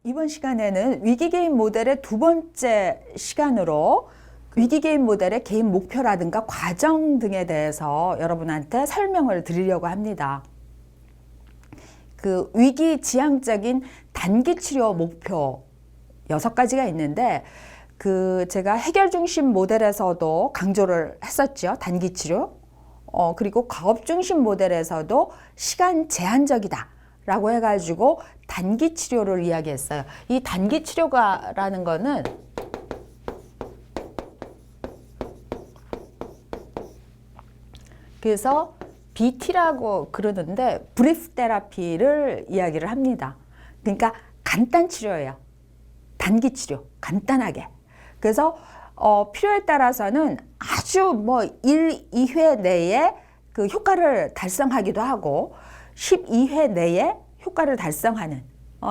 이번 시간에는 위기개인 모델의 두 번째 시간으로 위기개인 모델의 개인 목표라든가 과정 등에 대해서 여러분한테 설명을 드리려고 합니다. 그 위기지향적인 단기치료 목표 6가지가 있는데 제가 해결중심 모델에서도 강조를 했었죠. 단기치료. 그리고 과업중심 모델에서도 시간 제한적이다 라고 해가지고 단기치료를 이야기했어요. 이 단기치료가라는 거는 그래서 BT라고 그러는데 브리프 테라피를 이야기를 합니다. 그러니까 간단 치료예요. 단기 치료, 간단하게. 그래서 필요에 따라서는 아주 1, 2회 내에 그 효과를 달성하기도 하고 12회 내에 효과를 달성하는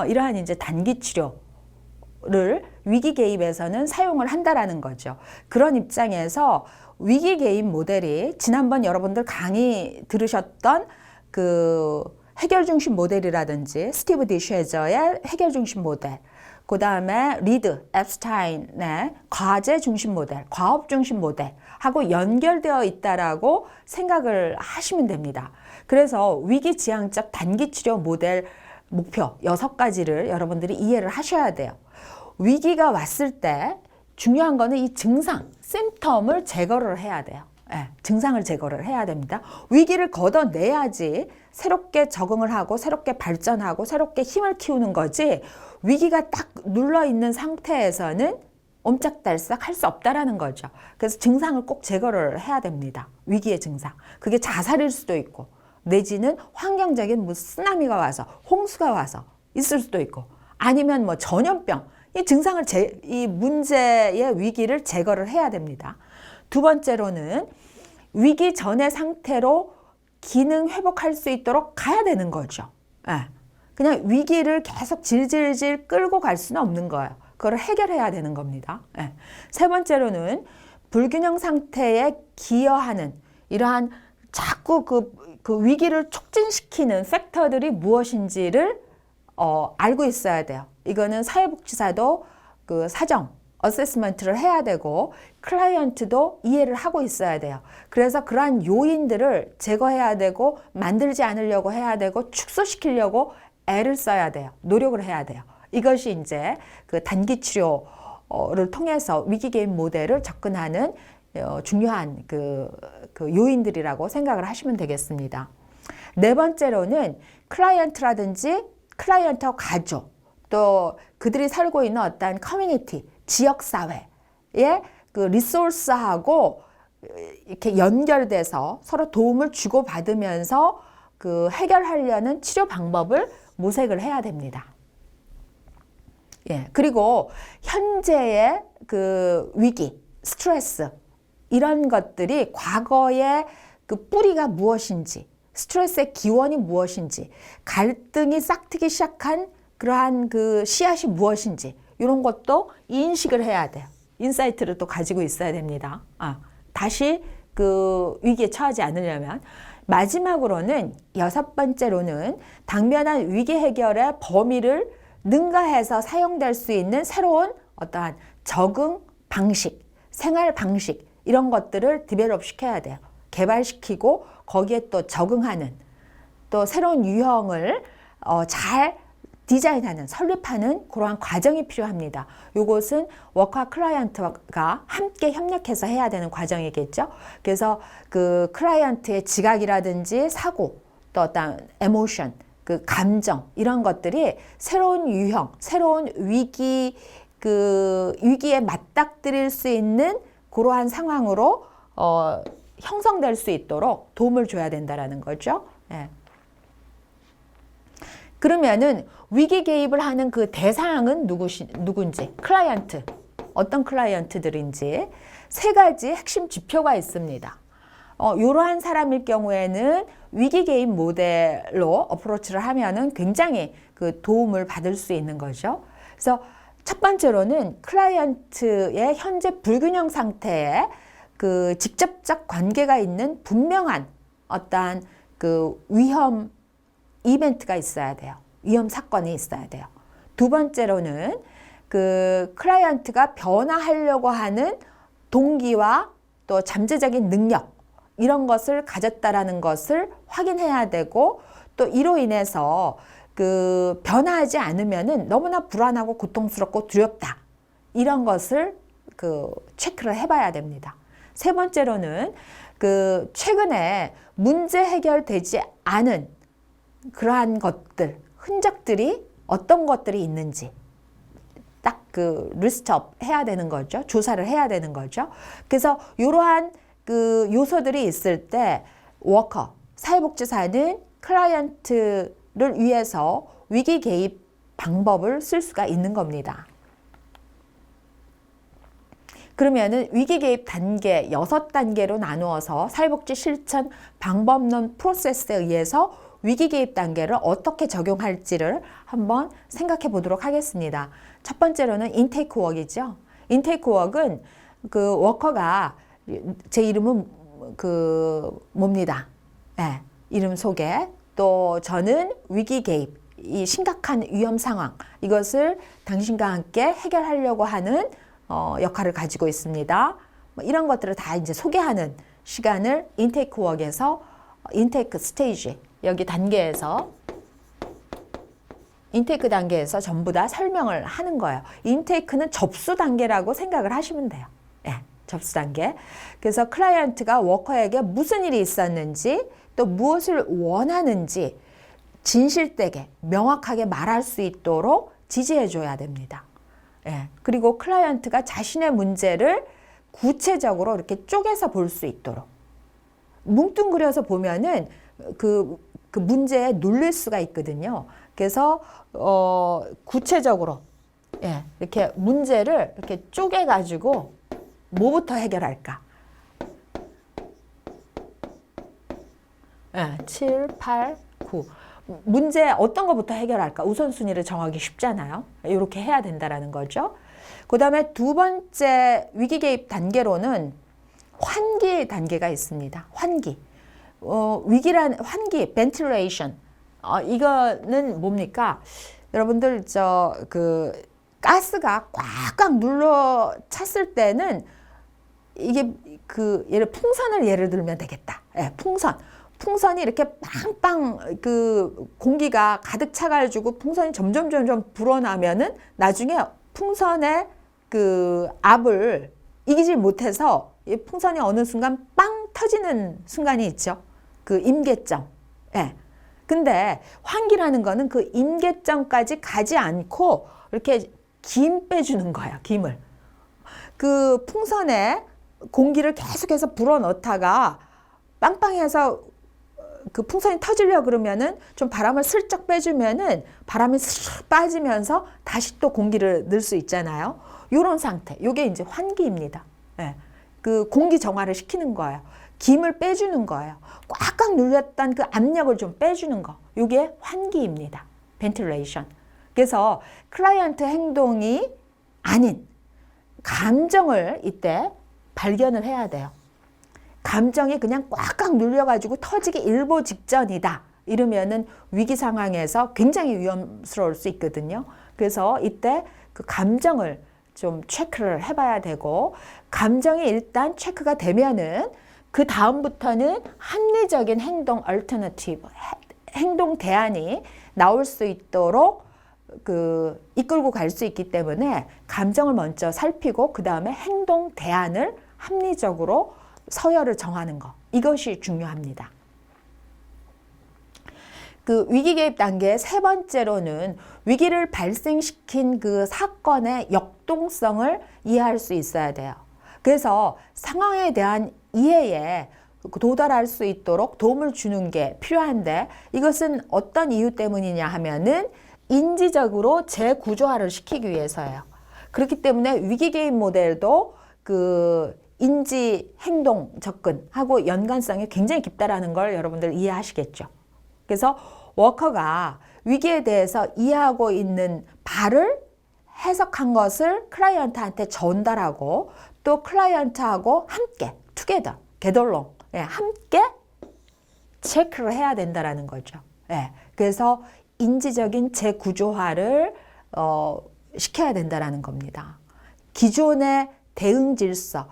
이러한 이제 단기 치료를 위기 개입에서는 사용을 한다라는 거죠. 그런 입장에서 위기 개입 모델이 지난번 여러분들 강의 들으셨던 그 해결 중심 모델이라든지 스티브 디쉐저의 해결 중심 모델, 그 다음에 리드 앱스타인의 과제 중심 모델, 과업 중심 모델하고 연결되어 있다라고 생각을 하시면 됩니다. 그래서 위기지향적 단기치료 모델 목표 6가지를 여러분들이 이해를 하셔야 돼요. 위기가 왔을 때 중요한 거는 이 증상, 심텀을 제거를 해야 돼요. 네, 증상을 제거를 해야 됩니다. 위기를 걷어내야지 새롭게 적응을 하고 새롭게 발전하고 새롭게 힘을 키우는 거지, 위기가 딱 눌러있는 상태에서는 옴짝달싹 할 수 없다라는 거죠. 그래서 증상을 꼭 제거를 해야 됩니다. 위기의 증상. 그게 자살일 수도 있고 내지는 환경적인 쓰나미가 와서 홍수가 와서 있을 수도 있고 아니면 전염병, 이 증상을 이 문제의 위기를 제거를 해야 됩니다. 두 번째로는 위기 전의 상태로 기능 회복할 수 있도록 가야 되는 거죠. 네. 그냥 위기를 계속 질질질 끌고 갈 수는 없는 거예요. 그걸 해결해야 되는 겁니다. 네. 세 번째로는 불균형 상태에 기여하는 이러한 자꾸 그 위기를 촉진시키는 팩터들이 무엇인지를 알고 있어야 돼요. 이거는 사회복지사도 그 사정, 어세스먼트를 해야 되고 클라이언트도 이해를 하고 있어야 돼요. 그래서 그러한 요인들을 제거해야 되고 만들지 않으려고 해야 되고 축소시키려고 애를 써야 돼요. 노력을 해야 돼요. 이것이 이제 그 단기 치료를 통해서 위기 개입 모델을 접근하는 중요한 그 요인들이라고 생각을 하시면 되겠습니다. 네 번째로는 클라이언트라든지 클라이언트와 가족, 또 그들이 살고 있는 어떤 커뮤니티, 지역사회의 그 리소스하고 이렇게 연결돼서 서로 도움을 주고받으면서 그 해결하려는 치료 방법을 모색을 해야 됩니다. 예, 그리고 현재의 그 위기, 스트레스, 이런 것들이 과거의 그 뿌리가 무엇인지, 스트레스의 기원이 무엇인지, 갈등이 싹트기 시작한 그러한 그 씨앗이 무엇인지, 이런 것도 인식을 해야 돼요. 인사이트를 또 가지고 있어야 됩니다. 다시 그 위기에 처하지 않으려면. 마지막으로는 6번째로는 당면한 위기 해결의 범위를 능가해서 사용될 수 있는 새로운 어떠한 적응 방식, 생활 방식, 이런 것들을 디벨롭 시켜야 돼요. 개발시키고 거기에 또 적응하는, 또 새로운 유형을 잘 디자인하는, 설립하는 그러한 과정이 필요합니다. 이것은 워커와 클라이언트가 함께 협력해서 해야 되는 과정이겠죠. 그래서 그 클라이언트의 지각이라든지 사고, 또 어떤 에모션, 그 감정, 이런 것들이 새로운 유형, 새로운 위기에 맞닥뜨릴 수 있는 그러한 상황으로 형성될 수 있도록 도움을 줘야 된다는 거죠. 예. 그러면은 위기 개입을 하는 그 대상은 누군지, 클라이언트, 어떤 클라이언트들인지 3가지 핵심 지표가 있습니다. 이러한 사람일 경우에는 위기 개입 모델로 어프로치를 하면은 굉장히 그 도움을 받을 수 있는 거죠. 그래서 첫 번째로는 클라이언트의 현재 불균형 상태에 그 직접적 관계가 있는 분명한 어떠한 그 위험 이벤트가 있어야 돼요. 위험 사건이 있어야 돼요. 두 번째로는 그 클라이언트가 변화하려고 하는 동기와 또 잠재적인 능력 이런 것을 가졌다라는 것을 확인해야 되고 또 이로 인해서 그 변화하지 않으면은 너무나 불안하고 고통스럽고 두렵다. 이런 것을 그 체크를 해봐야 됩니다. 세 번째로는 그 최근에 문제 해결되지 않은 그러한 것들, 흔적들이 어떤 것들이 있는지 딱 그 리스트업 해야 되는 거죠. 조사를 해야 되는 거죠. 그래서 이러한 그 요소들이 있을 때 워커, 사회복지사는 클라이언트를 위해서 위기 개입 방법을 쓸 수가 있는 겁니다. 그러면은 위기 개입 단계 6단계로 나누어서 사회복지 실천 방법론 프로세스에 의해서 위기 개입 단계를 어떻게 적용할지를 한번 생각해 보도록 하겠습니다. 첫 번째로는 인테이크 웍이죠. 인테이크 웍은 그 워커가 제 이름은 그 뭡니다. 네, 이름 소개. 또 저는 위기 개입, 이 심각한 위험 상황 이것을 당신과 함께 해결하려고 하는 역할을 가지고 있습니다. 뭐 이런 것들을 다 이제 소개하는 시간을 인테이크 웍에서 인테이크 스테이지 여기 단계에서 인테이크 단계에서 전부 다 설명을 하는 거예요. 인테이크는 접수 단계라고 생각을 하시면 돼요. 네, 접수 단계. 그래서 클라이언트가 워커에게 무슨 일이 있었는지 또 무엇을 원하는지 진실되게 명확하게 말할 수 있도록 지지해 줘야 됩니다. 예, 그리고 클라이언트가 자신의 문제를 구체적으로 이렇게 쪼개서 볼 수 있도록 뭉뚱그려서 보면은 그 문제에 눌릴 수가 있거든요. 그래서 구체적으로 예, 이렇게 문제를 이렇게 쪼개 가지고 뭐부터 해결할까? 예, 7, 8, 9 문제 어떤 것부터 해결할까? 우선순위를 정하기 쉽잖아요. 이렇게 해야 된다라는 거죠. 그 다음에 두 번째 위기 개입 단계로는 환기 단계가 있습니다. 환기. 위기란 환기, ventilation. 이거는 뭡니까? 여러분들 그 가스가 꽉꽉 눌러 찼을 때는 이게 풍선을 예를 들면 되겠다. 예, 풍선이 이렇게 빵빵 그 공기가 가득 차가지고 풍선이 점점 불어나면은 나중에 풍선의 그 압을 이기질 못해서 이 풍선이 어느 순간 빵 터지는 순간이 있죠. 그 임계점. 예. 근데 환기라는 거는 그 임계점까지 가지 않고 이렇게 김 빼주는 거야, 김을. 그 풍선에 공기를 계속해서 불어넣다가 빵빵해서 그 풍선이 터지려고 그러면은 좀 바람을 슬쩍 빼주면은 바람이 슥 빠지면서 다시 또 공기를 넣을 수 있잖아요. 요런 상태. 요게 이제 환기입니다. 예. 그 공기 정화를 시키는 거예요. 김을 빼주는 거예요. 꽉꽉 눌렸던 그 압력을 좀 빼주는 거. 요게 환기입니다. ventilation. 그래서 클라이언트 행동이 아닌 감정을 이때 발견을 해야 돼요. 감정이 그냥 꽉꽉 눌려가지고 터지기 일보 직전이다. 이러면은 위기 상황에서 굉장히 위험스러울 수 있거든요. 그래서 이때 그 감정을 좀 체크를 해봐야 되고, 감정이 일단 체크가 되면은 그 다음부터는 합리적인 행동 얼터너티브, 행동 대안이 나올 수 있도록 이끌고 갈 수 있기 때문에 감정을 먼저 살피고 그 다음에 행동 대안을 합리적으로 서열을 정하는 거, 이것이 중요합니다. 그 위기 개입 단계의 세 번째로는 위기를 발생시킨 그 사건의 역동성을 이해할 수 있어야 돼요. 그래서 상황에 대한 이해에 도달할 수 있도록 도움을 주는 게 필요한데, 이것은 어떤 이유 때문이냐 하면은 인지적으로 재구조화를 시키기 위해서예요. 그렇기 때문에 위기 개입 모델도 그 인지 행동 접근하고 연관성이 굉장히 깊다라는 걸 여러분들 이해하시겠죠. 그래서 워커가 위기에 대해서 이해하고 있는 바를 해석한 것을 클라이언트한테 전달하고, 또 클라이언트하고 함께 together, 게덜롱, 함께 체크를 해야 된다라는 거죠. 그래서 인지적인 재구조화를 시켜야 된다라는 겁니다. 기존의 대응 질서,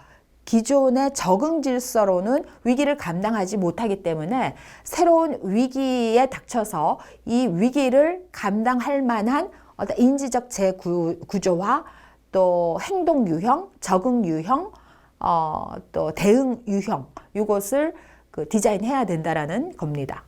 기존의 적응 질서로는 위기를 감당하지 못하기 때문에 새로운 위기에 닥쳐서 이 위기를 감당할 만한 어떤 인지적 재구조화, 또 행동 유형, 적응 유형, 또 대응 유형, 이것을 디자인해야 된다라는 겁니다.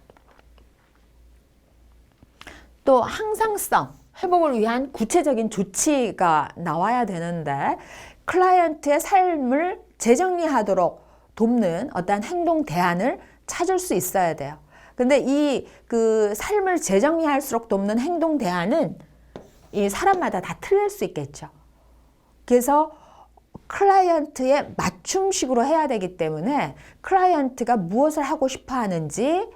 또 항상성, 회복을 위한 구체적인 조치가 나와야 되는데 클라이언트의 삶을 재정리하도록 돕는 어떤 행동 대안을 찾을 수 있어야 돼요. 근데 이 삶을 재정리할수록 돕는 행동 대안은 이 사람마다 다 틀릴 수 있겠죠. 그래서 클라이언트의 맞춤식으로 해야 되기 때문에 클라이언트가 무엇을 하고 싶어 하는지,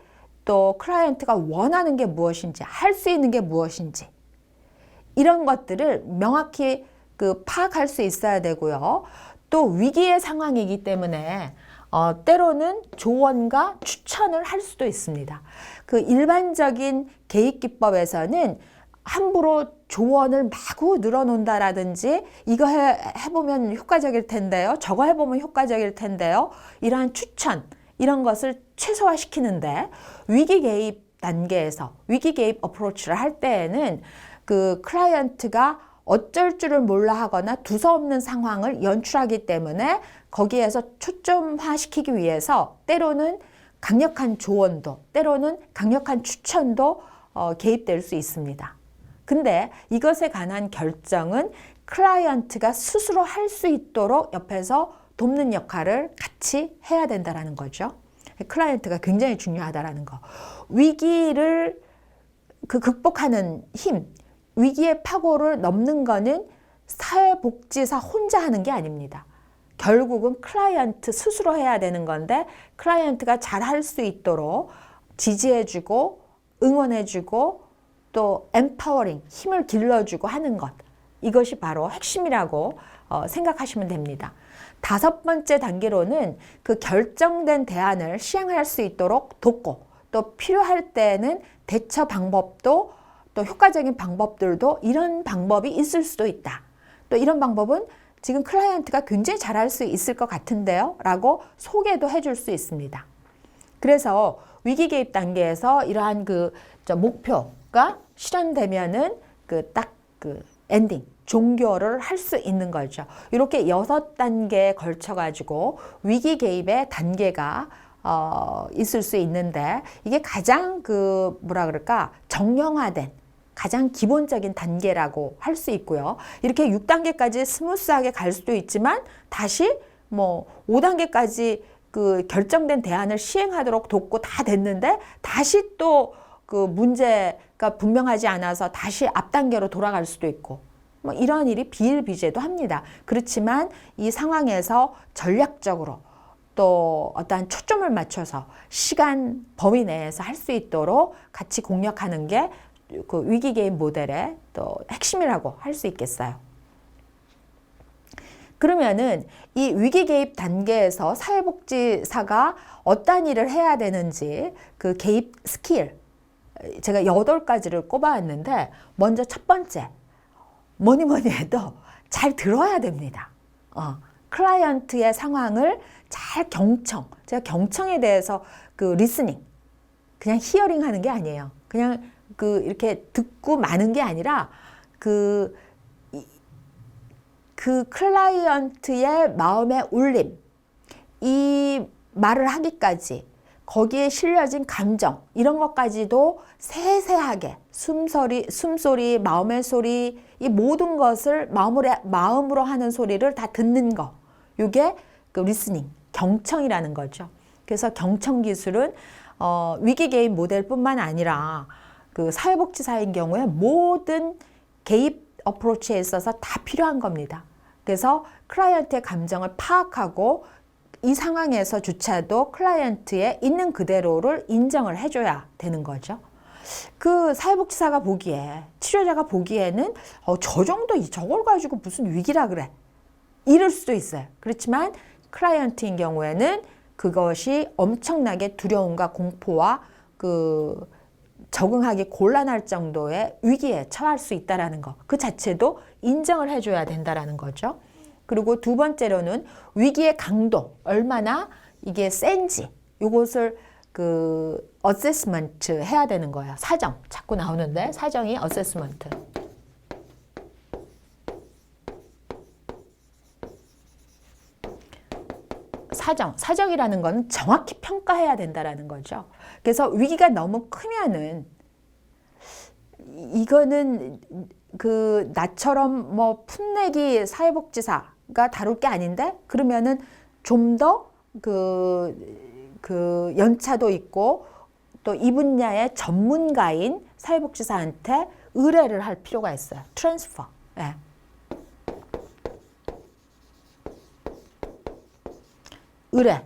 또 클라이언트가 원하는 게 무엇인지, 할 수 있는 게 무엇인지, 이런 것들을 명확히 파악할 수 있어야 되고요. 또 위기의 상황이기 때문에 때로는 조언과 추천을 할 수도 있습니다. 일반적인 개입 기법에서는 함부로 조언을 마구 늘어놓는다라든지 이거 해보면 효과적일 텐데요. 저거 해보면 효과적일 텐데요. 이러한 추천, 이런 것을 최소화시키는데 위기 개입 단계에서 위기 개입 어프로치를 할 때에는 클라이언트가 어쩔 줄을 몰라 하거나 두서없는 상황을 연출하기 때문에 거기에서 초점화시키기 위해서 때로는 강력한 조언도, 때로는 강력한 추천도 개입될 수 있습니다. 근데 이것에 관한 결정은 클라이언트가 스스로 할 수 있도록 옆에서 돕는 역할을 같이 해야 된다는 거죠. 클라이언트가 굉장히 중요하다는 거. 위기를 극복하는 힘, 위기의 파고를 넘는 거는 사회복지사 혼자 하는 게 아닙니다. 결국은 클라이언트 스스로 해야 되는 건데 클라이언트가 잘 할 수 있도록 지지해주고 응원해주고 또 empowering, 힘을 길러주고 하는 것, 이것이 바로 핵심이라고 생각하시면 됩니다. 5번째 단계로는 결정된 대안을 시행할 수 있도록 돕고 또 필요할 때는 대처 방법도 또 효과적인 방법들도 이런 방법이 있을 수도 있다. 또 이런 방법은 지금 클라이언트가 굉장히 잘할 수 있을 것 같은데요 라고 소개도 해줄 수 있습니다. 그래서 위기 개입 단계에서 이러한 목표가 실현되면은 엔딩, 종결을 할 수 있는 거죠. 이렇게 6단계에 걸쳐가지고 위기 개입의 단계가 있을 수 있는데 이게 가장 정형화된 가장 기본적인 단계라고 할 수 있고요. 이렇게 6단계까지 스무스하게 갈 수도 있지만 다시 5단계까지 결정된 대안을 시행하도록 돕고 다 됐는데 다시 또 문제가 분명하지 않아서 다시 앞 단계로 돌아갈 수도 있고 이런 일이 비일비재도 합니다. 그렇지만 이 상황에서 전략적으로 또 어떠한 초점을 맞춰서 시간 범위 내에서 할 수 있도록 같이 공략하는 게 위기 개입 모델의 또 핵심이라고 할 수 있겠어요. 그러면은 이 위기 개입 단계에서 사회복지사가 어떤 일을 해야 되는지 개입 스킬 제가 8가지를 꼽아왔는데 먼저 첫 번째, 뭐니 해도 잘 들어야 됩니다. 클라이언트의 상황을 잘 제가 경청에 대해서 리스닝, 그냥 히어링 하는 게 아니에요. 그냥 이렇게 듣고 마는 게 아니라 클라이언트의 마음의 울림, 이 말을 하기까지 거기에 실려진 감정, 이런 것까지도 세세하게 숨소리, 마음의 소리, 이 모든 것을 마음으로 하는 소리를 다 듣는 거. 이게 리스닝, 경청이라는 거죠. 그래서 경청 기술은 위기 개입 모델뿐만 아니라 사회복지사인 경우에 모든 개입 어프로치에 있어서 다 필요한 겁니다. 그래서 클라이언트의 감정을 파악하고 이 상황에서조차도 클라이언트의 있는 그대로를 인정을 해줘야 되는 거죠. 사회복지사가 보기에, 치료자가 보기에는 저 정도 저걸 가지고 무슨 위기라 그래, 이럴 수도 있어요. 그렇지만 클라이언트인 경우에는 그것이 엄청나게 두려움과 공포와 적응하기 곤란할 정도의 위기에 처할 수 있다라는 거, 그 자체도 인정을 해줘야 된다라는 거죠. 그리고 두 번째로는 위기의 강도, 얼마나 이게 센지, 이것을 그 어세스먼트 해야 되는 거예요. 사정, 자꾸 나오는데 사정이 어세스먼트. 사정이라는 건 정확히 평가해야 된다라는 거죠. 그래서 위기가 너무 크면은 이거는 그 나처럼 뭐 풋내기 사회복지사가 다룰 게 아닌데, 그러면은 좀 더 그 연차도 있고 또 이 분야의 전문가인 사회복지사한테 의뢰를 할 필요가 있어요. 트랜스퍼. 예. 의뢰.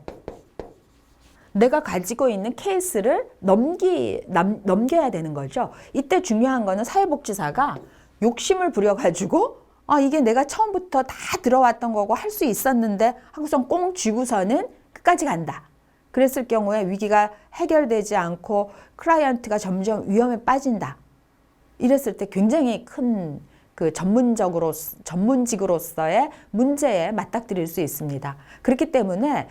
내가 가지고 있는 케이스를 넘겨야 되는 거죠. 이때 중요한 거는 사회복지사가 욕심을 부려가지고 이게 내가 처음부터 다 들어왔던 거고 할 수 있었는데 하고선 꽁 쥐고서는 끝까지 간다. 그랬을 경우에 위기가 해결되지 않고 클라이언트가 점점 위험에 빠진다. 이랬을 때 굉장히 큰 그 전문직으로서의 문제에 맞닥뜨릴 수 있습니다. 그렇기 때문에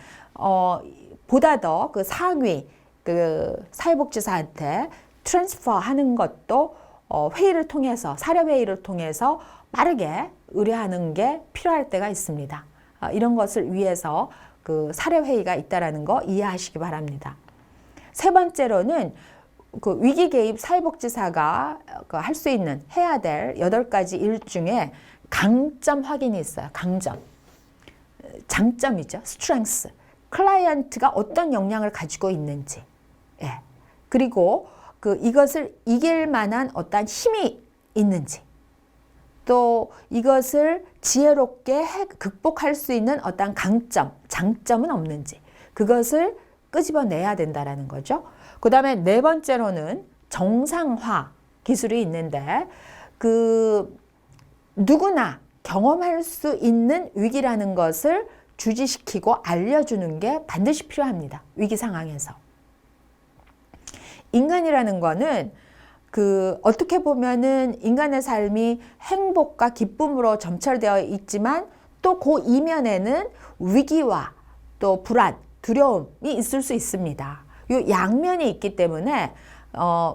보다 더 그 상위 그 사회복지사한테 트랜스퍼 하는 것도 회의를 통해서, 사례 회의를 통해서 빠르게 의뢰하는 게 필요할 때가 있습니다. 이런 것을 위해서 그 사례 회의가 있다라는 거 이해하시기 바랍니다. 세 번째로는 그 위기 개입 사회복지사가 할 수 있는, 해야 될 8가지 일 중에 강점 확인이 있어요. 강점. 장점이죠. 스트렝스. 클라이언트가 어떤 역량을 가지고 있는지. 예. 그리고 이것을 이길 만한 어떤 힘이 있는지. 또 이것을 지혜롭게 극복할 수 있는 어떤 강점, 장점은 없는지. 그것을 끄집어내야 된다라는 거죠. 그 다음에 네 번째로는 정상화 기술이 있는데, 누구나 경험할 수 있는 위기라는 것을 주지시키고 알려주는 게 반드시 필요합니다. 위기 상황에서. 인간이라는 거는 어떻게 보면은 인간의 삶이 행복과 기쁨으로 점철되어 있지만 또 그 이면에는 위기와 또 불안, 두려움이 있을 수 있습니다. 이 양면이 있기 때문에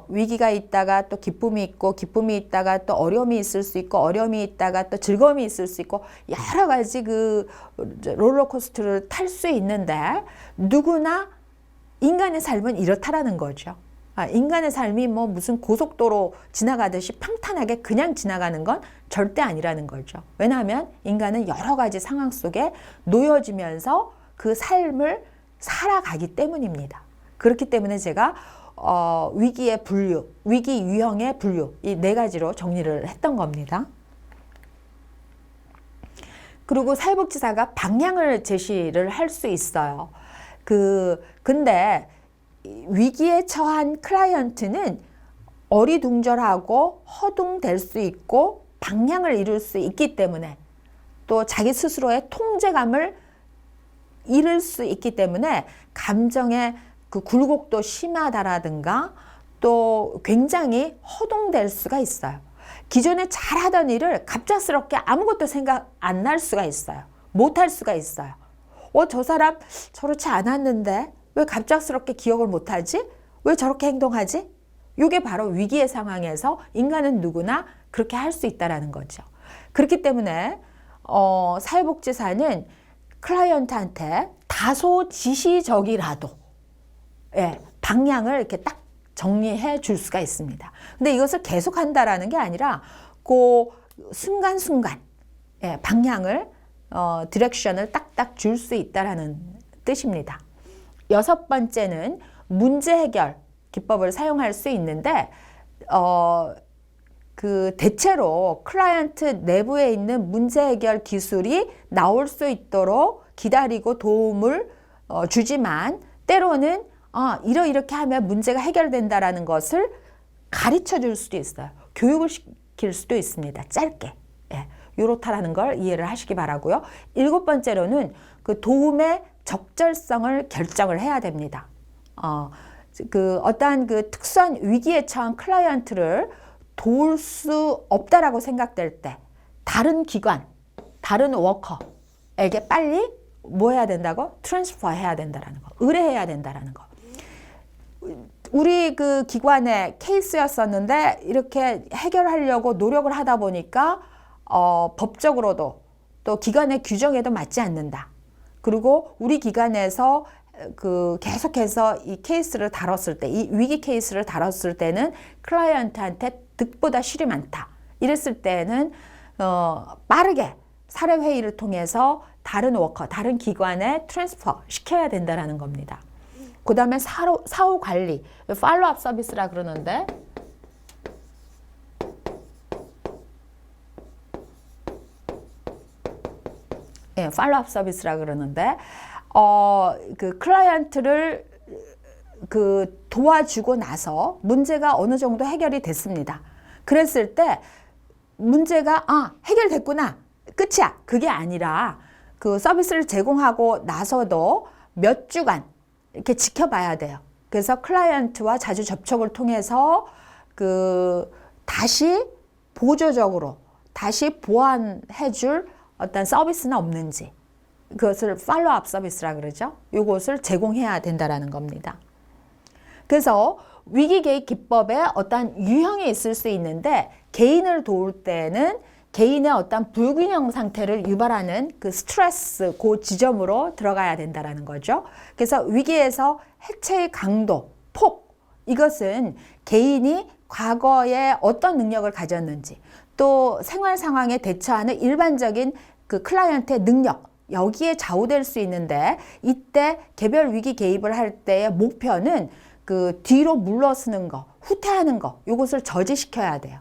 위기가 있다가 또 기쁨이 있고, 기쁨이 있다가 또 어려움이 있을 수 있고, 어려움이 있다가 또 즐거움이 있을 수 있고, 여러 가지 롤러코스터를 탈 수 있는데, 누구나 인간의 삶은 이렇다라는 거죠. 인간의 삶이 뭐 무슨 고속도로 지나가듯이 평탄하게 그냥 지나가는 건 절대 아니라는 거죠. 왜냐하면 인간은 여러 가지 상황 속에 놓여지면서 그 삶을 살아가기 때문입니다. 그렇기 때문에 제가 위기의 분류, 위기 유형의 분류, 이 4가지로 정리를 했던 겁니다. 그리고 사회복지사가 방향을 제시를 할 수 있어요. 근데 위기에 처한 클라이언트는 어리둥절하고 허둥댈 수 있고 방향을 잃을 수 있기 때문에, 또 자기 스스로의 통제감을 잃을 수 있기 때문에 감정의 굴곡도 심하다라든가 또 굉장히 허둥댈 수가 있어요. 기존에 잘하던 일을 갑작스럽게 아무것도 생각 안 날 수가 있어요. 못할 수가 있어요. 저 사람 저렇지 않았는데 왜 갑작스럽게 기억을 못하지? 왜 저렇게 행동하지? 이게 바로 위기의 상황에서 인간은 누구나 그렇게 할 수 있다는 거죠. 그렇기 때문에 사회복지사는 클라이언트한테 다소 지시적이라도 방향을 이렇게 딱 정리해 줄 수가 있습니다. 근데 이것을 계속 한다라는 게 아니라 그 순간순간 방향을 디렉션을 딱딱 줄 수 있다라는 뜻입니다. 6번째는 문제 해결 기법을 사용할 수 있는데 대체로 클라이언트 내부에 있는 문제 해결 기술이 나올 수 있도록 기다리고 도움을 주지만, 때로는 이렇게 하면 문제가 해결된다라는 것을 가르쳐 줄 수도 있어요. 교육을 시킬 수도 있습니다. 짧게. 요렇다라는 걸 이해를 하시기 바라고요. 7번째로는 그 도움의 적절성을 결정을 해야 됩니다. 그 어떠한 그 특수한 위기에 처한 클라이언트를 도울 수 없다라고 생각될 때 다른 기관, 다른 워커에게 빨리 뭐 해야 된다고? 트랜스퍼 해야 된다라는 거. 의뢰해야 된다라는 거. 우리 그 기관의 케이스였었는데 이렇게 해결하려고 노력을 하다 보니까 법적으로도 또 기관의 규정에도 맞지 않는다. 그리고 우리 기관에서 그 계속해서 이 케이스를 다뤘을 때, 이 위기 케이스를 다뤘을 때는 클라이언트한테 득보다 실이 많다. 이랬을 때는 빠르게 사례 회의를 통해서 다른 워커, 다른 기관에 트랜스퍼 시켜야 된다라는 겁니다. 그 다음에 사후 관리, 팔로우업 서비스라 그러는데 예, 팔로우업 서비스라 그러는데 그 클라이언트를 그 도와주고 나서 문제가 어느 정도 해결이 됐습니다. 그랬을 때 문제가 해결됐구나, 끝이야. 그게 아니라 그 서비스를 제공하고 나서도 몇 주간 이렇게 지켜봐야 돼요. 그래서 클라이언트와 자주 접촉을 통해서 그 다시 보조적으로 다시 보완해줄 어떤 서비스는 없는지, 그것을 팔로우업 서비스라 그러죠. 이것을 제공해야 된다라는 겁니다. 그래서 위기 개입 기법에 어떤 유형이 있을 수 있는데, 개인을 도울 때는 개인의 어떤 불균형 상태를 유발하는 그 스트레스, 그 지점으로 들어가야 된다라는 거죠. 그래서 위기에서 해체의 강도, 폭, 이것은 개인이 과거에 어떤 능력을 가졌는지, 또 생활 상황에 대처하는 일반적인 그 클라이언트의 능력, 여기에 좌우될 수 있는데, 이때 개별 위기 개입을 할 때의 목표는 그 뒤로 물러서는 거, 후퇴하는 거, 이것을 저지시켜야 돼요.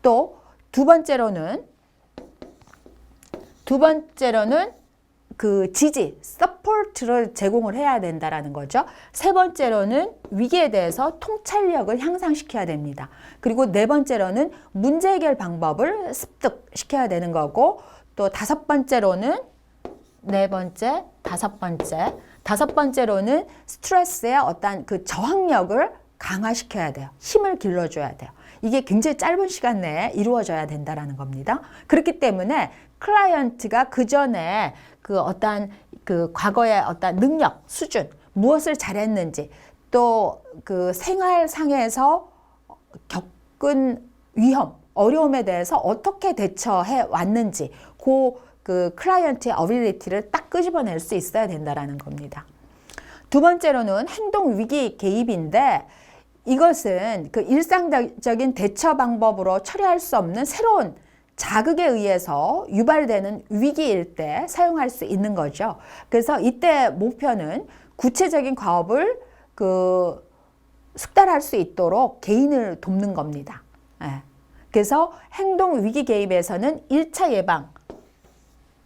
또 두 번째로는 그 지지, 서포트를 제공을 해야 된다라는 거죠. 세 번째로는 위기에 대해서 통찰력을 향상시켜야 됩니다. 그리고 네 번째로는 문제 해결 방법을 습득시켜야 되는 거고, 또 다섯 번째로는 다섯 번째로는 스트레스의 어떤 그 저항력을 강화시켜야 돼요. 힘을 길러줘야 돼요. 이게 굉장히 짧은 시간 내에 이루어져야 된다라는 겁니다. 그렇기 때문에 클라이언트가 그 전에 그 어떤 그 과거의 어떤 능력, 수준, 무엇을 잘했는지, 또 그 생활상에서 겪은 위험, 어려움에 대해서 어떻게 대처해 왔는지, 그 클라이언트의 어빌리티를 딱 끄집어낼 수 있어야 된다라는 겁니다. 두 번째로는 행동 위기 개입인데, 이것은 그 일상적인 대처 방법으로 처리할 수 없는 새로운 자극에 의해서 유발되는 위기일 때 사용할 수 있는 거죠. 그래서 이때 목표는 구체적인 과업을 그 숙달할 수 있도록 개인을 돕는 겁니다. 그래서 행동 위기 개입에서는 1차 예방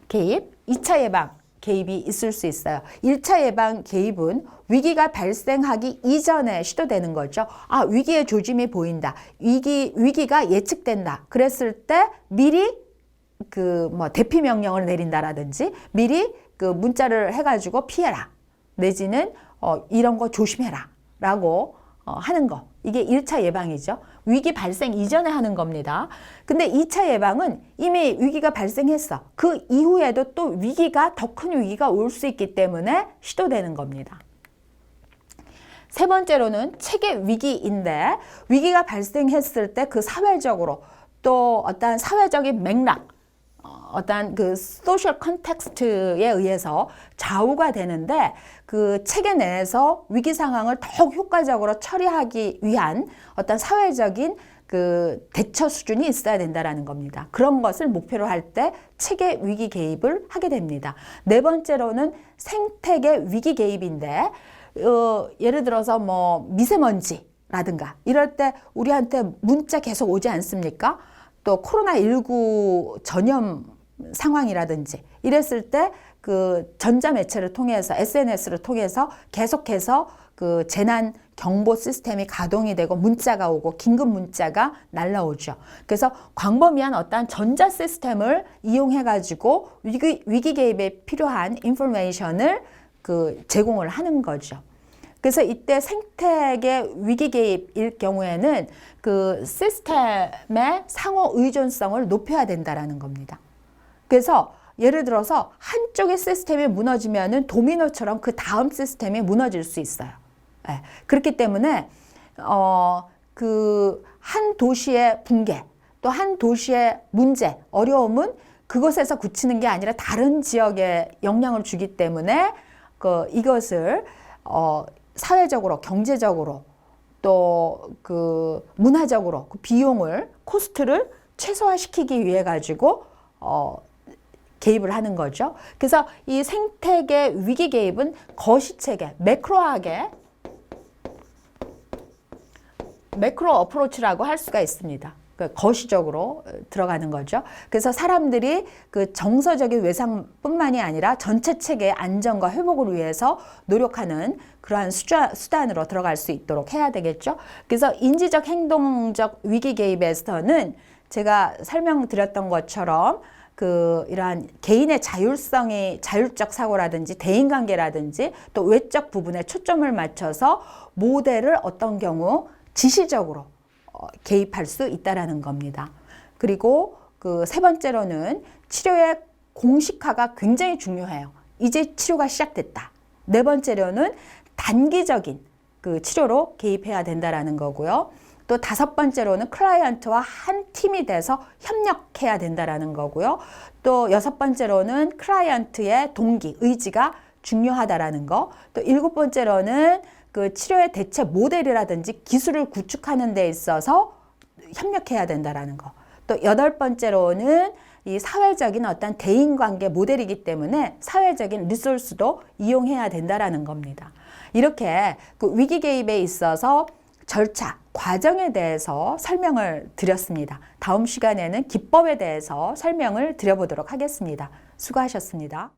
개입, 2차 예방 개입이 있을 수 있어요. 1차 예방 개입은 위기가 발생하기 이전에 시도되는 거죠. 위기의 조짐이 보인다. 위기가 예측된다. 그랬을 때 미리 대피 명령을 내린다라든지, 미리 그 문자를 해가지고 피해라. 내지는 이런 거 조심해라. 라고 하는 거. 이게 1차 예방이죠. 위기 발생 이전에 하는 겁니다. 근데 2차 예방은 이미 위기가 발생했어. 그 이후에도 또 더 큰 위기가 올 수 있기 때문에 시도되는 겁니다. 세 번째로는 체계 위기인데, 위기가 발생했을 때 그 사회적으로 또 어떤 사회적인 맥락, 어떤 그 소셜 컨텍스트에 의해서 좌우가 되는데, 그 체계 내에서 위기 상황을 더욱 효과적으로 처리하기 위한 어떤 사회적인 그 대처 수준이 있어야 된다라는 겁니다. 그런 것을 목표로 할 때 체계 위기 개입을 하게 됩니다. 네 번째로는 생태계 위기 개입인데, 예를 들어서 미세먼지라든가 이럴 때 우리한테 문자 계속 오지 않습니까? 또 코로나19 전염 상황이라든지 이랬을 때 그 전자매체를 통해서, SNS를 통해서 계속해서 그 재난 경보 시스템이 가동이 되고 문자가 오고 긴급 문자가 날라오죠. 그래서 광범위한 어떤 전자 시스템을 이용해 가지고 위기 개입에 필요한 인포메이션을 그 제공을 하는 거죠. 그래서 이때 생태계 위기 개입일 경우에는 그 시스템의 상호 의존성을 높여야 된다라는 겁니다. 그래서 예를 들어서 한쪽의 시스템이 무너지면은 도미노처럼 그 다음 시스템이 무너질 수 있어요. 네. 그렇기 때문에 그 한 도시의 붕괴, 또 한 도시의 문제, 어려움은 그것에서 그치는 게 아니라 다른 지역에 영향을 주기 때문에 이것을 사회적으로, 경제적으로, 또 그 문화적으로 그 비용을, 코스트를 최소화시키기 위해 가지고 개입을 하는 거죠. 그래서 이 생태계 위기 개입은 거시체계, 매크로 어프로치라고 할 수가 있습니다. 거시적으로 들어가는 거죠. 그래서 사람들이 그 정서적인 외상뿐만이 아니라 전체 체계의 안정과 회복을 위해서 노력하는 그러한 수단으로 들어갈 수 있도록 해야 되겠죠. 그래서 인지적 행동적 위기 개입에서는 제가 설명드렸던 것처럼 이러한 개인의 자율적 사고라든지 대인관계라든지 또 외적 부분에 초점을 맞춰서 모델을 어떤 경우 지시적으로 개입할 수 있다라는 겁니다. 그리고 그 세 번째로는 치료의 공식화가 굉장히 중요해요. 이제 치료가 시작됐다. 네 번째로는 단기적인 그 치료로 개입해야 된다라는 거고요. 또 다섯 번째로는 클라이언트와 한 팀이 돼서 협력해야 된다라는 거고요. 또 여섯 번째로는 클라이언트의 동기, 의지가 중요하다라는 거. 또 일곱 번째로는 그 치료의 대체 모델이라든지 기술을 구축하는 데 있어서 협력해야 된다라는 거. 또 여덟 번째로는 이 사회적인 어떤 대인관계 모델이기 때문에 사회적인 리소스도 이용해야 된다라는 겁니다. 이렇게 그 위기 개입에 있어서 절차, 과정에 대해서 설명을 드렸습니다. 다음 시간에는 기법에 대해서 설명을 드려보도록 하겠습니다. 수고하셨습니다.